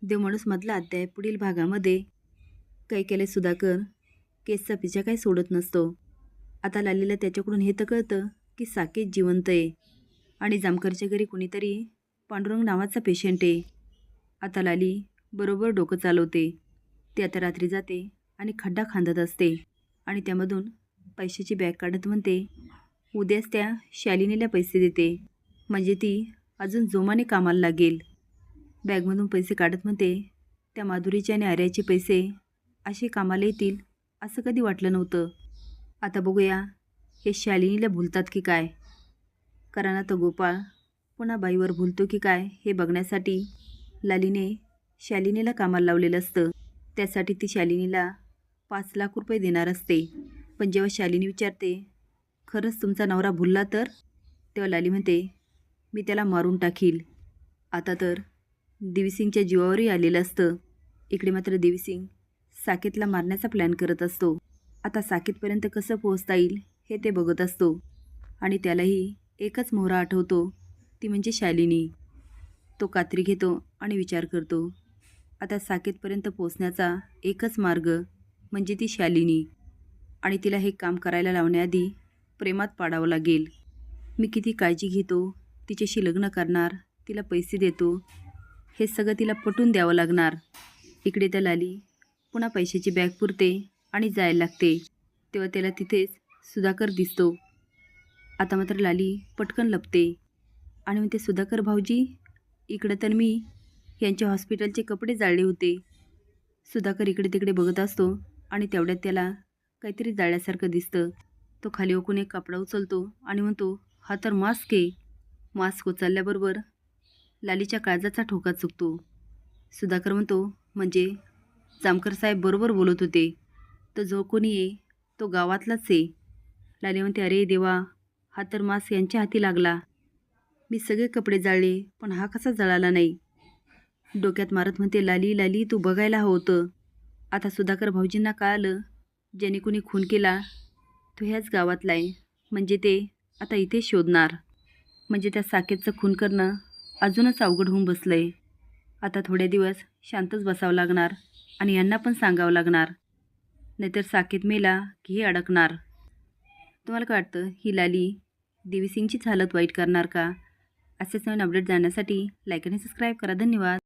देवमाणूसमधला अध्याय पुढील भागामध्ये. काय केले सुधाकर केसचा पिछा काही सोडत नसतो. आता लालीला त्याच्याकडून हे तर कळतं की साकेत जिवंत आहे आणि जामकरच्या घरी कुणीतरी पांडुरंग नावाचा पेशंट आहे. आता लाली बरोबर डोकं चालवते. ती आता रात्री जाते आणि खड्डा खांदत असते आणि त्यामधून पैशाची बॅग काढत म्हणते उद्याच त्या शालिनीला पैसे देते, म्हणजे ती अजून जोमाने कामाला लागेल. बॅगमधून पैसे काढत म्हणते त्या माधुरीचे आणि आर्याचे पैसे असे कामाला येतील असं कधी वाटलं नव्हतं. आता बघूया हे शालिनीला भुलतात की काय, कारण आता गोपाळ पुन्हा बाईवर भुलतो की काय हे बघण्यासाठी लालीने शालिनीला कामाला लावलेलं असतं. त्यासाठी ती शालिनीला 5 लाख रुपये देणार असते. पण जेव्हा शालिनी विचारते खरंच तुमचा नवरा भुलला तर, तेव्हा लाली म्हणते मी त्याला मारून टाकील. आता तर देवीसिंगच्या जीवावरही आलेलं असतं. इकडे मात्र देवीसिंग साकेतला मारण्याचा प्लॅन करत असतो. आता साकेतपर्यंत कसं पोहोचता येईल हे ते बघत असतो आणि त्यालाही एकच मोहरा आठवतो, ती म्हणजे शालिनी. तो कात्री घेतो आणि विचार करतो आता साकेतपर्यंत पोहोचण्याचा एकच मार्ग म्हणजे ती शालिनी, आणि तिला हे काम करायला लावण्याआधी प्रेमात पाडावं लागेल. मी किती काळजी घेतो, तिच्याशी लग्न करणार, तिला पैसे देतो, हे सगळं तिला पटवून द्यावं लागणार. इकडे त्या लाली पुन्हा पैशाची बॅग पुरते आणि जायला लागते. तेव्हा त्याला तिथेच सुधाकर दिसतो. आता मात्र लाली पटकन लपते आणि म्हणते सुधाकर भाऊजी, इकडं तर मी यांच्या हॉस्पिटलचे कपडे जाळले होते. सुधाकर इकडे तिकडे बघत असतो आणि तेवढ्यात त्याला काहीतरी जाळल्यासारखं दिसतं. तो खाली ओकून एक कपडा उचलतो आणि म्हणतो हा तर मास्क आहे. मास्क उचलल्याबरोबर लालीच्या काळजाचा ठोका चुकतो. सुधाकर म्हणतो म्हणजे जामकर साहेब बरोबर बोलत होते, तर जो कोणी आहे तो गावातलाच आहे. लाली म्हणते अरे देवा, हा तर मास्क यांच्या हाती लागला. मी सगळे कपडे जाळले पण हा कसा जळाला नाही. डोक्यात मारत म्हणते लाली लाली तू बघायला हवं होतं. आता सुधाकर भाऊजींना कळालं ज्याने कुणी खून केला तो ह्याच गावातला आहे, म्हणजे ते आता इथे शोधणार. म्हणजे त्या साकेतचं खून करणं अजूनच अवघड होऊन बसलं आहे. आता थोडे दिवस शांतच बसावं लागणार आणि यांना पण सांगावं लागणार, नाहीतर साकेत मेला की हे अडकणार. तुम्हाला काय वाटतं, ही लाली देवीसिंगचीच हालत वाईट करणार का? असेच नवीन अपडेट जाण्यासाठी लाईक आणि सबस्क्राईब करा. धन्यवाद.